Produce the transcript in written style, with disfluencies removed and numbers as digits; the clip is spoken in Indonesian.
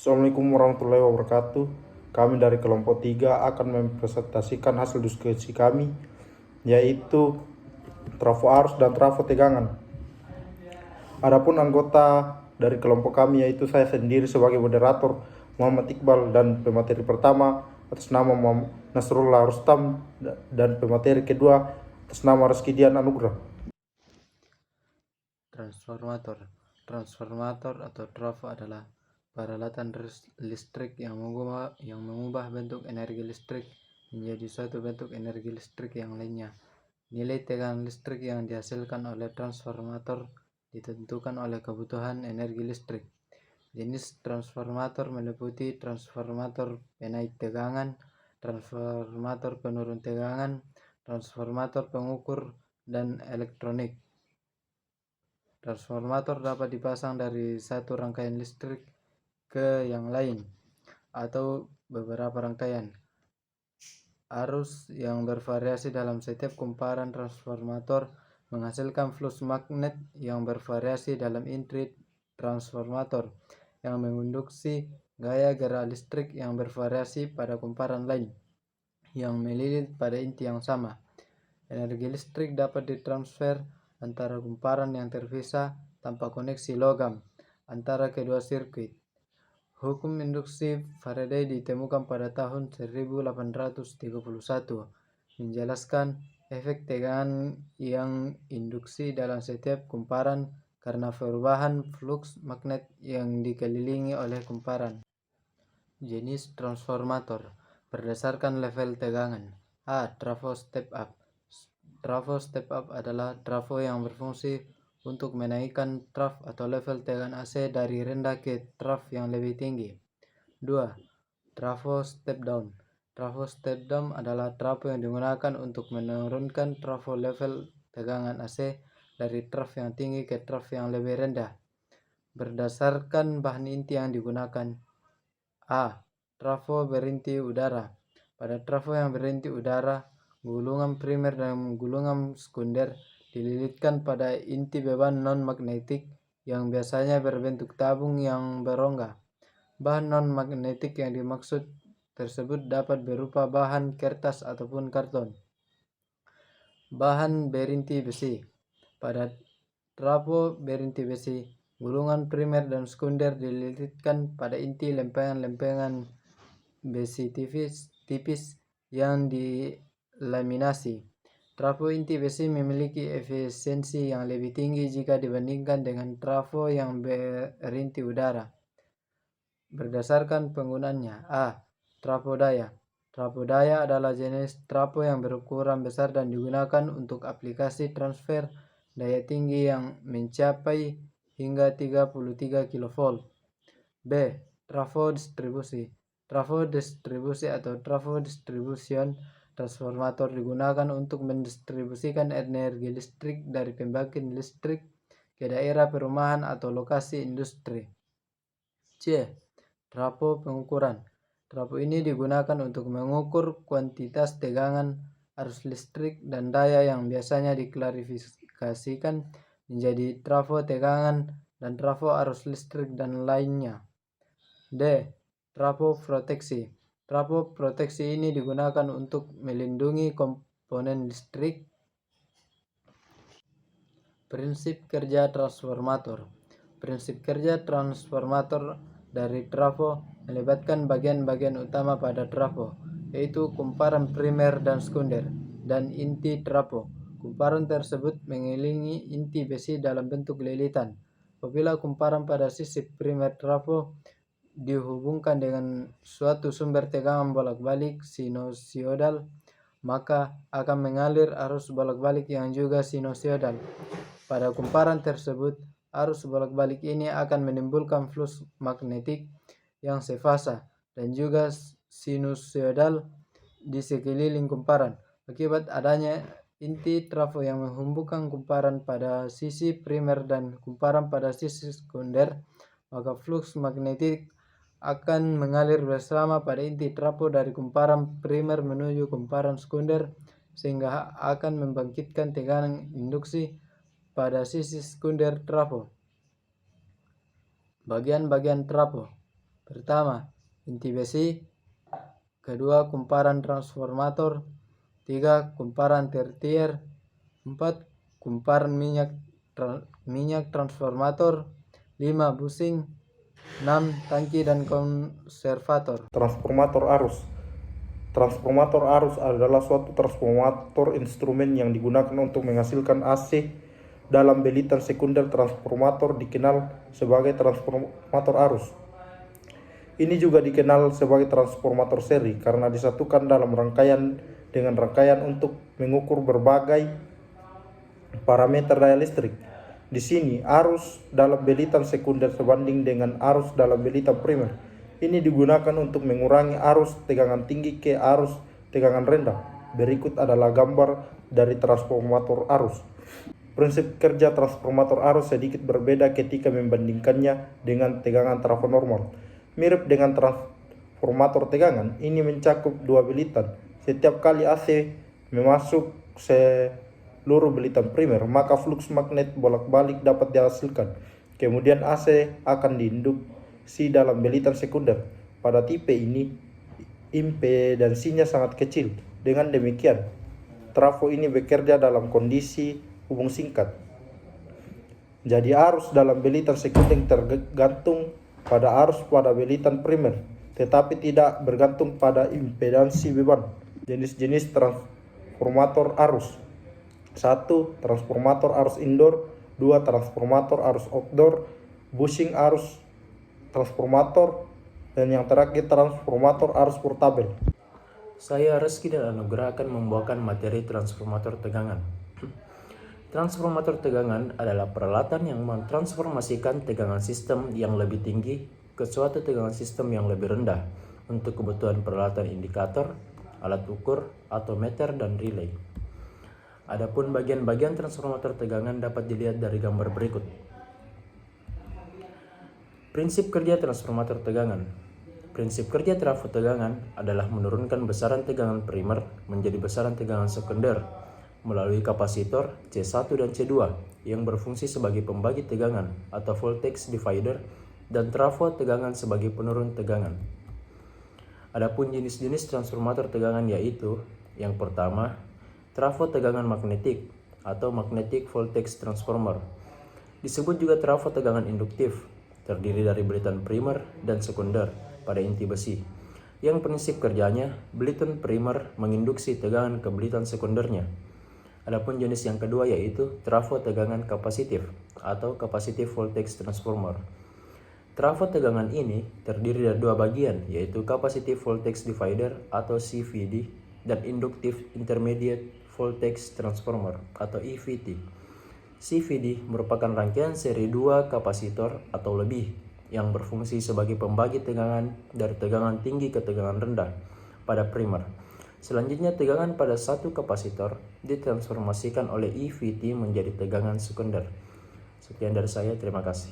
Assalamualaikum warahmatullahi wabarakatuh. Kami dari kelompok 3 akan mempresentasikan hasil diskusi kami, yaitu trafo arus dan trafo tegangan. Adapun anggota dari kelompok kami, yaitu saya sendiri sebagai moderator Muhammad Iqbal, dan pemateri pertama atas nama Muhammad Nasrullah Rustam, dan pemateri kedua atas nama Rizky Dian Anugrah. Transformator atau trafo adalah peralatan listrik yang mengubah bentuk energi listrik menjadi suatu bentuk energi listrik yang lainnya. Nilai tegangan listrik yang dihasilkan oleh transformator ditentukan oleh kebutuhan energi listrik. Jenis transformator meliputi transformator penaik tegangan, transformator penurun tegangan, transformator pengukur, dan elektronik. Transformator dapat dipasang dari satu rangkaian listrik ke yang lain atau beberapa rangkaian. Arus yang bervariasi dalam setiap kumparan transformator menghasilkan flux magnet yang bervariasi dalam inti transformator yang menginduksi gaya gerak listrik yang bervariasi pada kumparan lain yang melilit pada inti yang sama. Energi listrik dapat ditransfer antara kumparan yang terpisah tanpa koneksi logam antara kedua sirkuit. Hukum induksi Faraday ditemukan pada tahun 1831, menjelaskan efek tegangan yang induksi dalam setiap kumparan karena perubahan flux magnet yang dikelilingi oleh kumparan. Jenis transformator berdasarkan level tegangan. A. Trafo step up. Trafo step up adalah trafo yang berfungsi untuk menaikkan traf atau level tegangan AC dari rendah ke traf yang lebih tinggi. 2. Trafo step down. Trafo step down adalah trafo yang digunakan untuk menurunkan trafo level tegangan AC dari traf yang tinggi ke traf yang lebih rendah berdasarkan bahan inti yang digunakan. A. Trafo berinti udara. Pada trafo yang berinti udara, gulungan primer dan gulungan sekunder dililitkan pada inti beban non-magnetik yang biasanya berbentuk tabung yang berongga. Bahan non-magnetik yang dimaksud tersebut dapat berupa bahan kertas ataupun karton. Bahan berinti besi. Pada trafo berinti besi, gulungan primer dan sekunder dililitkan pada inti lempengan-lempengan besi tipis yang dilaminasi. Trafo inti besi memiliki efisiensi yang lebih tinggi jika dibandingkan dengan trafo yang berinti udara. Berdasarkan penggunaannya. A. Trafo daya. Trafo daya adalah jenis trafo yang berukuran besar dan digunakan untuk aplikasi transfer daya tinggi yang mencapai hingga 33 kV. B. Trafo distribusi. Trafo distribusi atau trafo distribution transformator digunakan untuk mendistribusikan energi listrik dari pembangkit listrik ke daerah perumahan atau lokasi industri. C. Trafo pengukuran. Trafo ini digunakan untuk mengukur kuantitas tegangan, arus listrik, dan daya yang biasanya diklasifikasikan menjadi trafo tegangan dan trafo arus listrik dan lainnya. D. Trafo proteksi. Trafo proteksi ini digunakan untuk melindungi komponen listrik. Prinsip kerja transformator. Prinsip kerja transformator dari trafo melibatkan bagian-bagian utama pada trafo, yaitu kumparan primer dan sekunder, dan inti trafo. Kumparan tersebut mengelilingi inti besi dalam bentuk lilitan. Apabila kumparan pada sisi primer trafo dihubungkan dengan suatu sumber tegangan bolak-balik sinusoidal, maka akan mengalir arus bolak-balik yang juga sinusoidal. Pada kumparan tersebut, arus bolak-balik ini akan menimbulkan flux magnetik yang sefasa dan juga sinusoidal di sekeliling kumparan. Akibat adanya inti trafo yang menghubungkan kumparan pada sisi primer dan kumparan pada sisi sekunder, maka flux magnetik akan mengalir bersama pada inti trafo dari kumparan primer menuju kumparan sekunder, sehingga akan membangkitkan tegangan induksi pada sisi sekunder trafo. Bagian-bagian trafo. Pertama, inti besi. Kedua, kumparan transformator. 3, kumparan tertier. 4, kumparan minyak transformator. 5, busing. 6, tangki dan konservator. Transformator arus. Transformator arus adalah suatu transformator instrumen yang digunakan untuk menghasilkan AC dalam belitan sekunder. Transformator dikenal sebagai transformator arus. Ini juga dikenal sebagai transformator seri karena disatukan dalam rangkaian dengan rangkaian untuk mengukur berbagai parameter daya listrik. Di sini arus dalam belitan sekunder sebanding dengan arus dalam belitan primer. Ini digunakan untuk mengurangi arus tegangan tinggi ke arus tegangan rendah. Berikut adalah gambar dari transformator arus. Prinsip kerja transformator arus sedikit berbeda ketika membandingkannya dengan tegangan trafo normal. Mirip dengan transformator tegangan, ini mencakup dua belitan. Setiap kali AC memasuk seluruh belitan primer, maka flux magnet bolak-balik dapat dihasilkan. Kemudian AC akan diinduksi dalam belitan sekunder. Pada tipe ini, impedansinya sangat kecil. Dengan demikian, trafo ini bekerja dalam kondisi hubung singkat. Jadi arus dalam belitan sekunder tergantung pada arus pada belitan primer, tetapi tidak bergantung pada impedansi beban. Jenis-jenis transformator arus. 1. Transformator arus indoor. 2. Transformator arus outdoor. Bushing arus transformator. Dan yang terakhir transformator arus portabel. Saya Reski dan Anugrah akan membawakan materi transformator tegangan. Transformator tegangan adalah peralatan yang mentransformasikan tegangan sistem yang lebih tinggi ke suatu tegangan sistem yang lebih rendah untuk kebutuhan peralatan indikator, alat ukur, atau meter, dan relay. Adapun bagian-bagian transformator tegangan dapat dilihat dari gambar berikut. Prinsip kerja transformator tegangan. Prinsip kerja trafo tegangan adalah menurunkan besaran tegangan primer menjadi besaran tegangan sekunder melalui kapasitor C1 dan C2 yang berfungsi sebagai pembagi tegangan atau voltage divider dan trafo tegangan sebagai penurun tegangan. Adapun jenis-jenis transformator tegangan yaitu yang pertama, trafo tegangan magnetik atau magnetic voltage transformer. Disebut juga trafo tegangan induktif, terdiri dari belitan primer dan sekunder pada inti besi. Yang prinsip kerjanya, belitan primer menginduksi tegangan ke belitan sekundernya. Adapun jenis yang kedua yaitu trafo tegangan kapasitif atau capacitive voltage transformer. Trafo tegangan ini terdiri dari dua bagian yaitu capacitive voltage divider atau CVD dan inductive intermediate voltage transformer atau EVT. CVD merupakan rangkaian seri dua kapasitor atau lebih yang berfungsi sebagai pembagi tegangan dari tegangan tinggi ke tegangan rendah pada primer. Selanjutnya, tegangan pada satu kapasitor ditransformasikan oleh EVT menjadi tegangan sekunder. Sekian dari saya, terima kasih.